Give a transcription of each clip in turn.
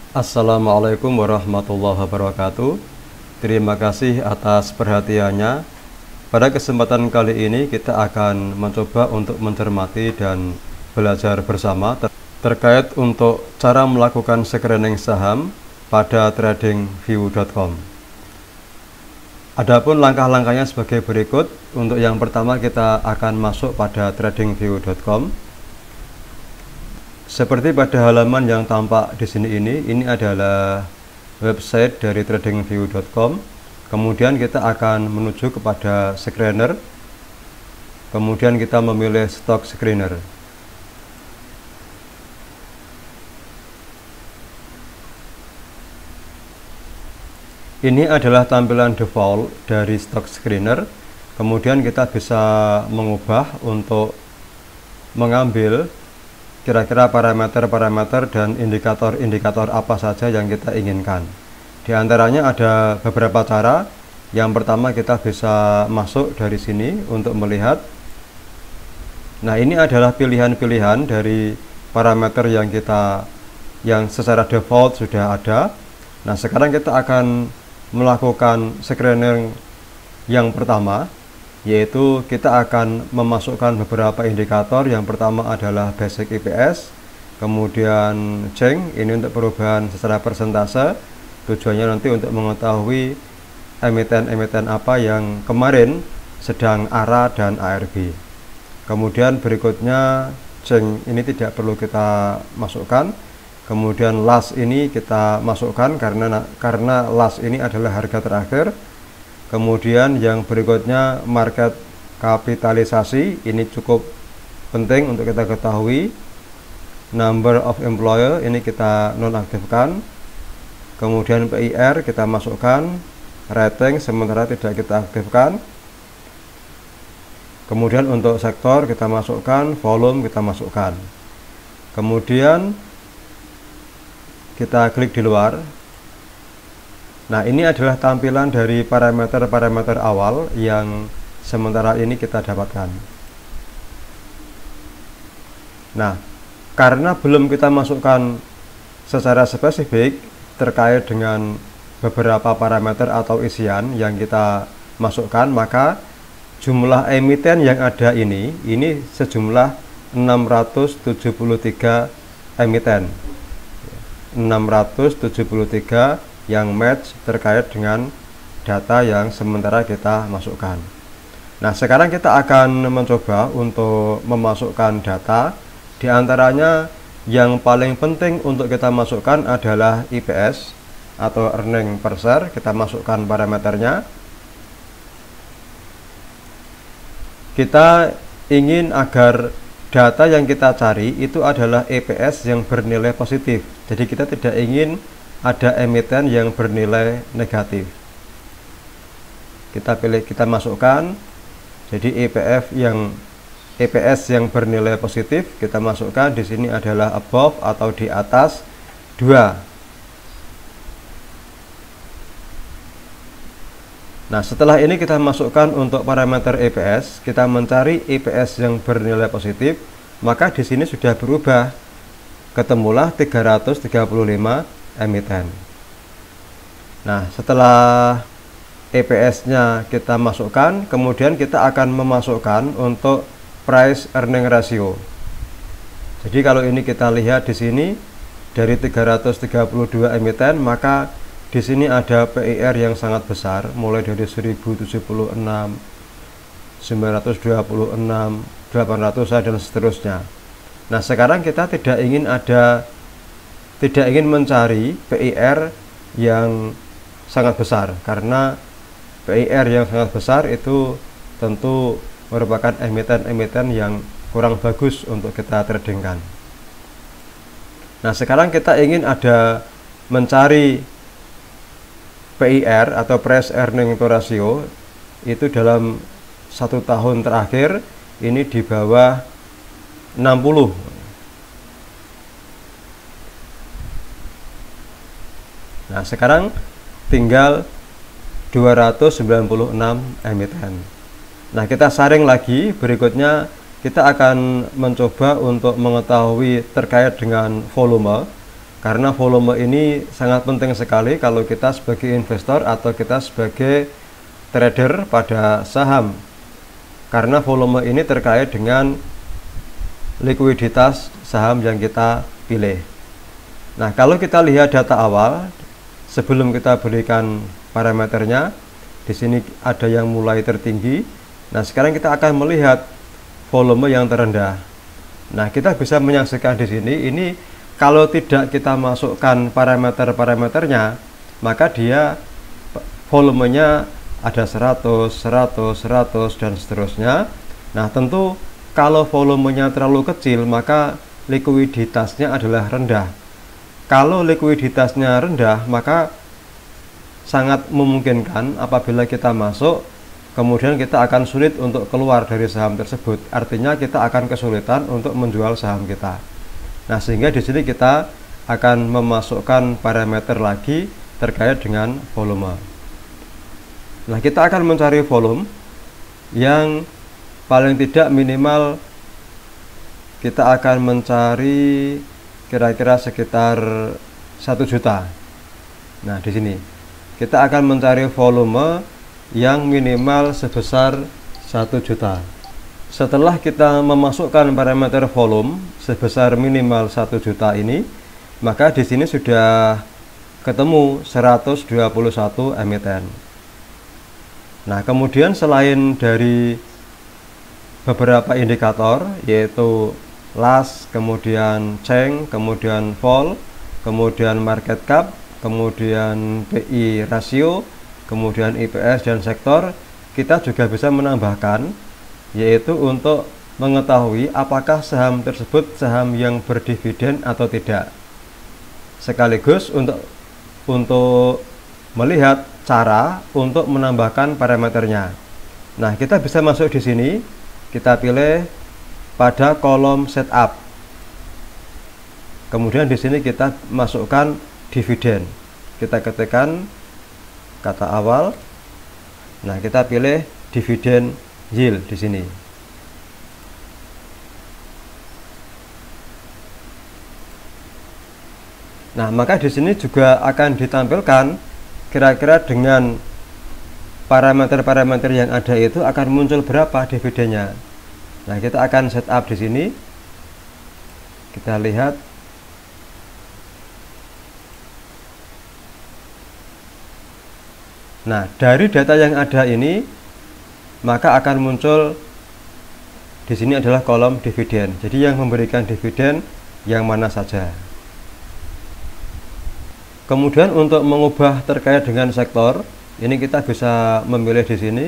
Assalamualaikum warahmatullahi wabarakatuh. Terima kasih atas perhatiannya. Pada kesempatan kali ini kita akan mencoba untuk mencermati dan belajar bersama terkait untuk cara melakukan screening saham pada tradingview.com. Adapun langkah-langkahnya sebagai berikut. Untuk yang pertama kita akan masuk pada tradingview.com. Seperti pada halaman yang tampak di sini ini adalah website dari tradingview.com. Kemudian kita akan menuju kepada screener. Kemudian kita memilih stock screener. Ini adalah tampilan default dari stock screener. Kemudian kita bisa mengubah untuk mengambil kira-kira parameter-parameter dan indikator-indikator apa saja yang kita inginkan. Di antaranya ada beberapa cara. Yang pertama kita bisa masuk dari sini untuk melihat. Nah, ini adalah pilihan-pilihan dari parameter yang secara default sudah ada. Nah, sekarang kita akan melakukan screening yang pertama, yaitu kita akan memasukkan beberapa indikator. Yang pertama adalah basic EPS, kemudian Cheng, ini untuk perubahan secara persentase. Tujuannya nanti untuk mengetahui emiten-emiten apa yang kemarin sedang ARA dan ARB. Kemudian berikutnya Cheng ini tidak perlu kita masukkan. Kemudian last ini kita masukkan karena last ini adalah harga terakhir. Kemudian yang berikutnya market kapitalisasi, ini cukup penting untuk kita ketahui. Number of employer ini kita nonaktifkan. Kemudian PIR kita masukkan. Rating sementara tidak kita aktifkan. Kemudian untuk sektor kita masukkan, volume kita masukkan. Kemudian kita klik di luar. Nah, ini adalah tampilan dari parameter-parameter awal yang sementara ini kita dapatkan. Nah, karena belum kita masukkan secara spesifik terkait dengan beberapa parameter atau isian yang kita masukkan, maka jumlah emiten yang ada ini sejumlah 673 emiten. 673 yang match terkait dengan data yang sementara kita masukkan. Nah, sekarang kita akan mencoba untuk memasukkan data. Di antaranya yang paling penting untuk kita masukkan adalah EPS atau earning per share. Kita masukkan parameternya. Kita ingin agar data yang kita cari itu adalah EPS yang bernilai positif. Jadi kita tidak ingin ada emiten yang bernilai negatif. Kita masukkan. Jadi EPS yang bernilai positif kita masukkan. Di sini adalah above atau di atas 2. Nah, setelah ini kita masukkan untuk parameter EPS. Kita mencari EPS yang bernilai positif. Maka di sini sudah berubah. Ketemulah 335 emiten. Nah, setelah EPS-nya kita masukkan, kemudian kita akan memasukkan untuk price earning ratio. Jadi kalau ini kita lihat di sini dari 332 emiten, maka di sini ada PIR yang sangat besar, mulai dari 1076, 926, 800 dan seterusnya. Nah, sekarang kita tidak ingin mencari PIR yang sangat besar, karena PIR yang sangat besar itu tentu merupakan emiten-emiten yang kurang bagus untuk kita tradingkan. Nah, sekarang kita ingin mencari PIR atau price earning ratio itu dalam 1 tahun terakhir ini di bawah 60. Nah, sekarang tinggal 296 emiten. Nah, kita saring lagi. Berikutnya kita akan mencoba untuk mengetahui terkait dengan volume. Karena volume ini sangat penting sekali kalau kita sebagai investor atau kita sebagai trader pada saham. Karena volume ini terkait dengan likuiditas saham yang kita pilih. Nah, kalau kita lihat data awal sebelum kita berikan parameternya, di sini ada yang mulai tertinggi. Nah, sekarang kita akan melihat volume yang terendah. Nah, kita bisa menyaksikan di sini, ini kalau tidak kita masukkan parameter-parameternya, maka dia volumenya ada 100, 100, 100 dan seterusnya. Nah, tentu kalau volumenya terlalu kecil, maka likuiditasnya adalah rendah. Kalau likuiditasnya rendah, maka sangat memungkinkan apabila kita masuk, kemudian kita akan sulit untuk keluar dari saham tersebut. Artinya kita akan kesulitan untuk menjual saham kita. Nah, sehingga di sini kita akan memasukkan parameter lagi terkait dengan volume. Nah, kita akan mencari volume yang paling tidak minimal kita akan mencari kira-kira sekitar 1 juta. Nah, di sini kita akan mencari volume yang minimal sebesar 1 juta. Setelah kita memasukkan parameter volume sebesar minimal 1 juta ini, maka di sini sudah ketemu 121 emiten. Nah, kemudian selain dari beberapa indikator yaitu LAS, kemudian Cheng, kemudian vol, kemudian market cap, kemudian PI rasio, kemudian IPS dan sektor, kita juga bisa menambahkan yaitu untuk mengetahui apakah saham tersebut saham yang berdividen atau tidak. Sekaligus untuk melihat cara untuk menambahkan parameternya. Nah, kita bisa masuk di sini, kita pilih pada kolom setup. Kemudian di sini kita masukkan dividen. Kita ketikkan kata awal. Nah, kita pilih dividen yield di sini. Nah, maka di sini juga akan ditampilkan kira-kira dengan parameter-parameter yang ada itu akan muncul berapa dividennya. Nah, kita akan setup di sini. Kita lihat. Nah, dari data yang ada ini, maka akan muncul di sini adalah kolom dividen. Jadi yang memberikan dividen yang mana saja. Kemudian untuk mengubah terkait dengan sektor, ini kita bisa memilih di sini.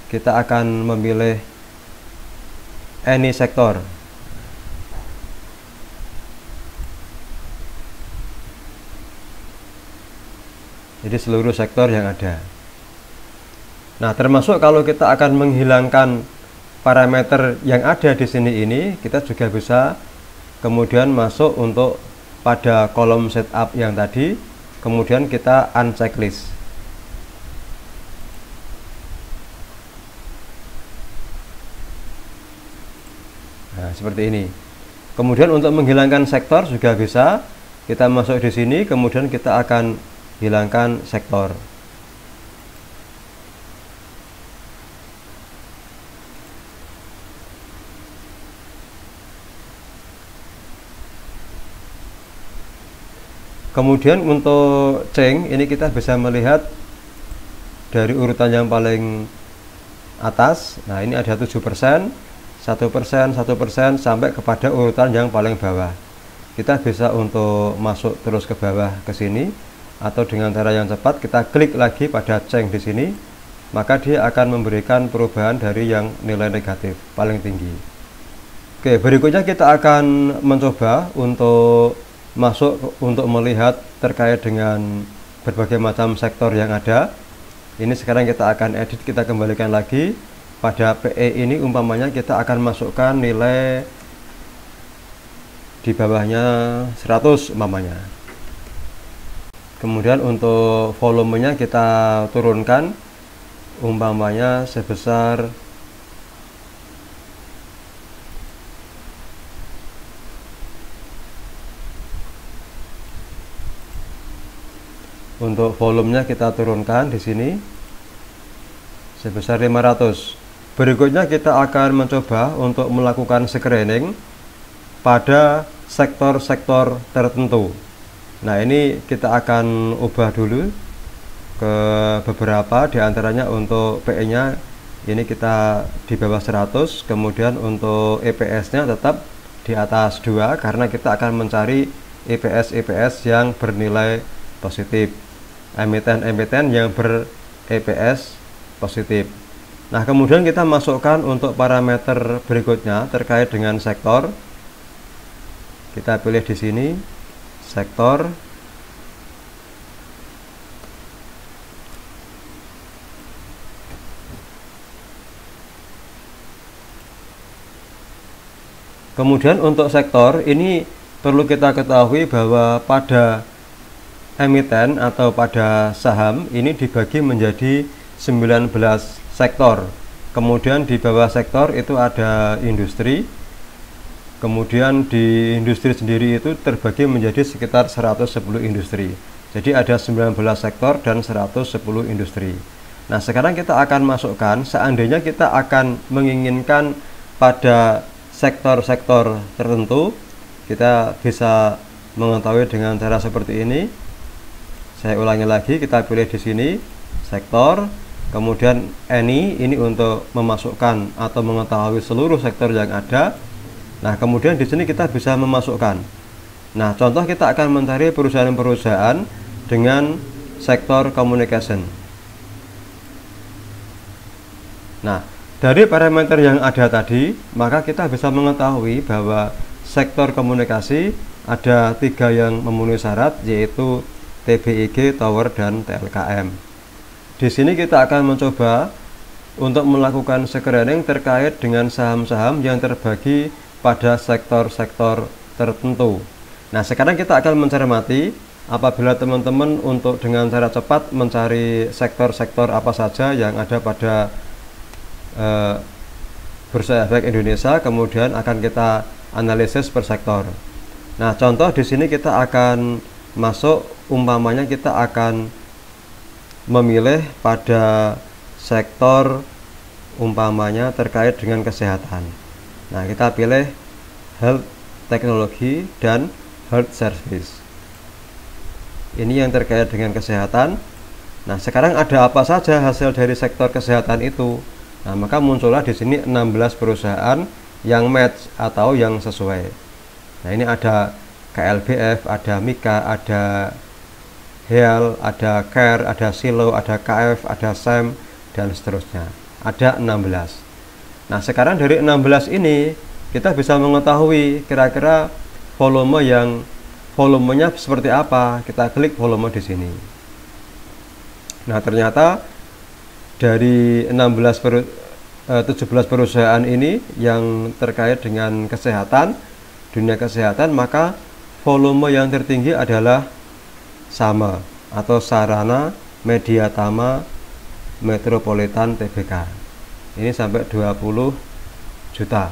Kita akan memilih any sektor. Jadi seluruh sektor yang ada. Nah, termasuk kalau kita akan menghilangkan parameter yang ada di sini ini, kita juga bisa kemudian masuk untuk pada kolom setup yang tadi, kemudian kita uncheck list. Nah, seperti ini. Kemudian untuk menghilangkan sektor juga bisa, kita masuk di sini, kemudian kita akan hilangkan sektor. Kemudian untuk Cheng ini kita bisa melihat dari urutan yang paling atas. Nah, ini ada 7%, 1%, 1% sampai kepada urutan yang paling bawah. Kita bisa untuk masuk terus ke bawah ke sini, atau dengan cara yang cepat kita klik lagi pada Cheng di sini, maka dia akan memberikan perubahan dari yang nilai negatif paling tinggi. Oke, berikutnya kita akan mencoba untuk masuk untuk melihat terkait dengan berbagai macam sektor yang ada. Ini sekarang kita akan edit, kita kembalikan lagi pada PE ini, umpamanya kita akan masukkan nilai di bawahnya 100 umpamanya. Kemudian untuk volumenya kita turunkan umpamanya sebesar 5 Untuk volumenya kita turunkan di sini sebesar 500. Berikutnya kita akan mencoba untuk melakukan screening pada sektor-sektor tertentu. Nah, ini kita akan ubah dulu ke beberapa, diantaranya untuk PE-nya ini kita di bawah 100, kemudian untuk EPS-nya tetap di atas 2 karena kita akan mencari EPS yang bernilai positif, emiten yang ber-EPS positif. Nah, kemudian kita masukkan untuk parameter berikutnya terkait dengan sektor. Kita pilih di sini sektor. Kemudian untuk sektor ini perlu kita ketahui bahwa pada emiten atau pada saham ini dibagi menjadi 19 sektor. Kemudian di bawah sektor itu ada industri. Kemudian di industri sendiri itu terbagi menjadi sekitar 110 industri. Jadi ada 19 sektor dan 110 industri. Nah, sekarang kita akan masukkan, seandainya kita akan menginginkan pada sektor-sektor tertentu, kita bisa mengetahui dengan cara seperti ini. Saya ulangi lagi, kita pilih di sini sektor, kemudian ini untuk memasukkan atau mengetahui seluruh sektor yang ada. Nah, kemudian di sini kita bisa memasukkan. Nah, contoh kita akan mencari perusahaan-perusahaan dengan sektor communication. Nah, dari parameter yang ada tadi, maka kita bisa mengetahui bahwa sektor komunikasi ada 3 yang memenuhi syarat, yaitu TBIG, Tower, dan TLKM. Di sini kita akan mencoba untuk melakukan screening terkait dengan saham-saham yang terbagi pada sektor-sektor tertentu. Nah, sekarang kita akan mencermati apabila teman-teman untuk dengan cara cepat mencari sektor-sektor apa saja yang ada pada Bursa Efek Indonesia, kemudian akan kita analisis per sektor. Nah, contoh di sini kita akan masuk, umpamanya kita akan memilih pada sektor umpamanya terkait dengan kesehatan. Nah, kita pilih health technology dan health service. Ini yang terkait dengan kesehatan. Nah, sekarang ada apa saja hasil dari sektor kesehatan itu? Nah, maka muncullah di sini 16 perusahaan yang match atau yang sesuai. Nah, ini ada KLBF, ada Mika, ada HEAL, ada CARE, ada Silo, ada KF, ada SEM, dan seterusnya. Ada 16. Nah, sekarang dari 16 ini kita bisa mengetahui kira-kira volumenya seperti apa. Kita klik volume di sini. Nah, ternyata dari 17 perusahaan ini yang terkait dengan kesehatan, dunia kesehatan, maka volume yang tertinggi adalah SAME atau Sarana Mediatama Metropolitan Tbk. Ini sampai 20 juta.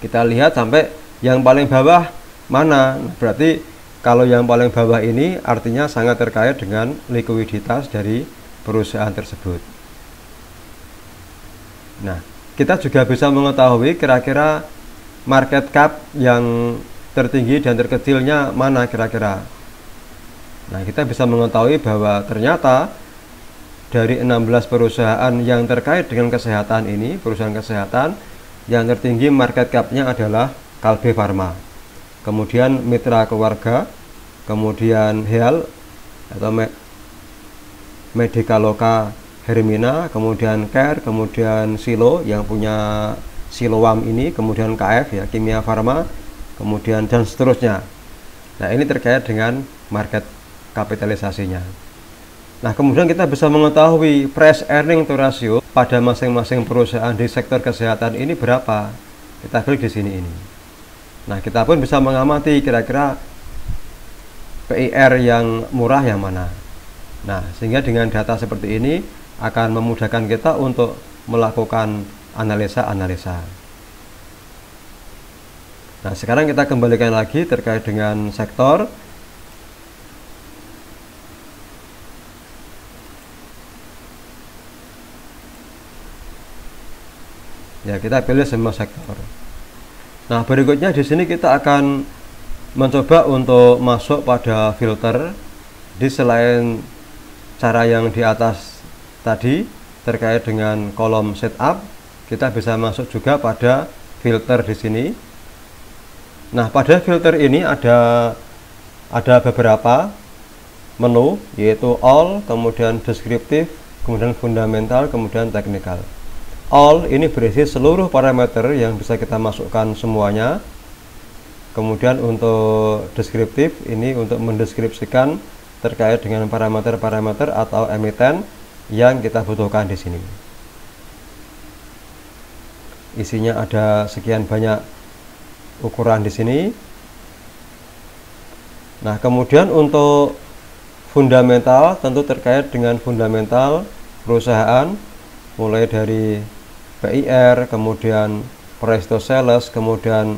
Kita lihat sampai yang paling bawah mana. Berarti kalau yang paling bawah ini artinya sangat terkait dengan likuiditas dari perusahaan tersebut. Nah, kita juga bisa mengetahui kira-kira market cap yang tertinggi dan terkecilnya mana kira-kira. Nah, kita bisa mengetahui bahwa ternyata dari 16 perusahaan yang terkait dengan kesehatan ini, perusahaan kesehatan, yang tertinggi market cap-nya adalah Kalbe Farma. Kemudian Mitra Keluarga, kemudian HEAL atau Medikaloka Hermina, kemudian CARE, kemudian Silo yang punya Siloam ini, kemudian KF ya, Kimia Farma, kemudian dan seterusnya. Nah, ini terkait dengan market kapitalisasinya. Nah, kemudian kita bisa mengetahui price earning to ratio pada masing-masing perusahaan di sektor kesehatan ini berapa. Kita klik di sini ini. Nah, kita pun bisa mengamati kira-kira PIR yang murah yang mana. Nah, sehingga dengan data seperti ini akan memudahkan kita untuk melakukan analisa-analisa. Nah, sekarang kita kembalikan lagi terkait dengan sektor. Ya, kita pilih semua sektor. Nah, berikutnya di sini kita akan mencoba untuk masuk pada filter. Di selain cara yang di atas tadi terkait dengan kolom setup, kita bisa masuk juga pada filter di sini. Nah, pada filter ini ada beberapa menu, yaitu all, kemudian deskriptif, kemudian fundamental, kemudian technical. All ini berisi seluruh parameter yang bisa kita masukkan semuanya. Kemudian untuk deskriptif ini untuk mendeskripsikan terkait dengan parameter-parameter atau emiten yang kita butuhkan di sini. Isinya ada sekian banyak ukuran di sini. Nah, kemudian untuk fundamental tentu terkait dengan fundamental perusahaan, mulai dari PIR, kemudian price to sales, kemudian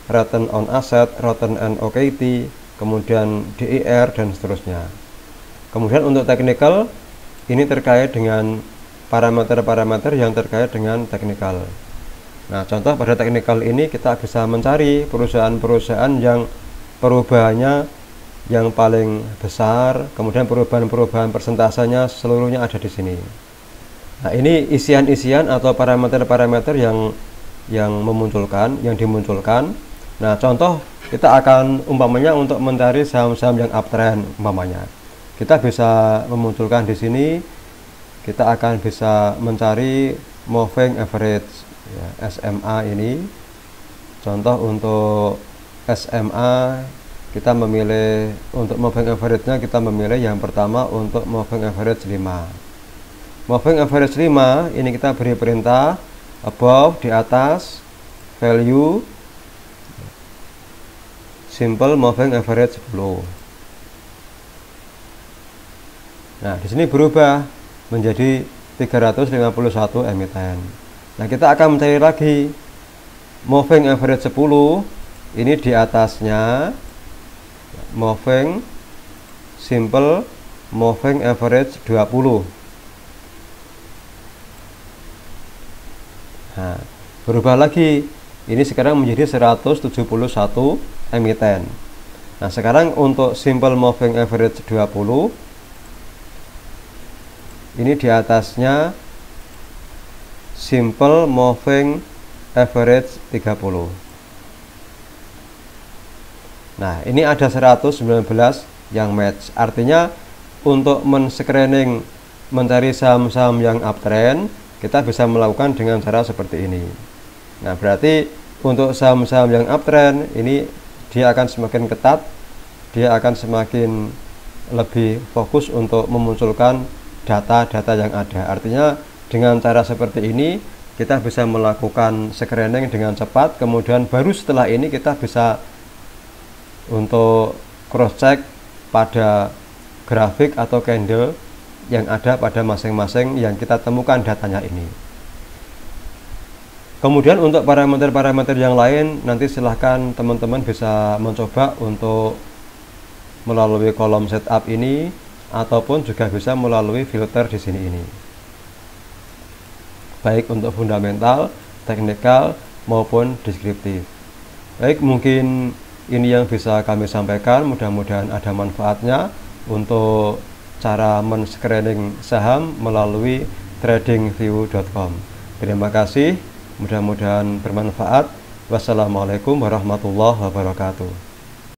return on asset, return on equity, kemudian DER, dan seterusnya. Kemudian untuk technical ini terkait dengan parameter-parameter yang terkait dengan technical. Nah, contoh pada technical ini kita bisa mencari perusahaan-perusahaan yang perubahannya yang paling besar, kemudian perubahan-perubahan persentasenya seluruhnya ada di sini. Nah, ini isian-isian atau parameter-parameter yang dimunculkan. Nah, contoh kita akan umpamanya untuk mencari saham-saham yang uptrend umpamanya. Kita bisa memunculkan di sini, kita akan bisa mencari moving average, ya, SMA ini. Contoh untuk SMA kita memilih untuk moving average-nya, kita memilih yang pertama untuk moving average 5. Moving average 5 ini kita beri perintah above, di atas, value, simple moving average below. Nah, di sini berubah menjadi 351 emiten. Nah, kita akan mencari lagi moving average 10, ini di atasnya moving simple moving average 20. Nah, berubah lagi, ini sekarang menjadi 171 emiten. Nah, sekarang untuk simple moving average 20, ini di atasnya simple moving average 30. Nah, ini ada 119 yang match. Artinya untuk men-screening mencari saham-saham yang uptrend, kita bisa melakukan dengan cara seperti ini. Nah, berarti untuk saham-saham yang uptrend ini dia akan semakin ketat, dia akan semakin lebih fokus untuk memunculkan data-data yang ada. Artinya dengan cara seperti ini kita bisa melakukan screening dengan cepat, kemudian baru setelah ini kita bisa untuk cross check pada grafik atau candle yang ada pada masing-masing yang kita temukan datanya ini. Kemudian untuk parameter-parameter yang lain nanti silahkan teman-teman bisa mencoba untuk melalui kolom setup ini ataupun juga bisa melalui filter di sini ini. Baik untuk fundamental, teknikal maupun deskriptif. Baik, mungkin ini yang bisa kami sampaikan, mudah-mudahan ada manfaatnya untuk cara men-screening saham melalui tradingview.com. Terima kasih, mudah-mudahan bermanfaat. Wassalamualaikum warahmatullahi wabarakatuh.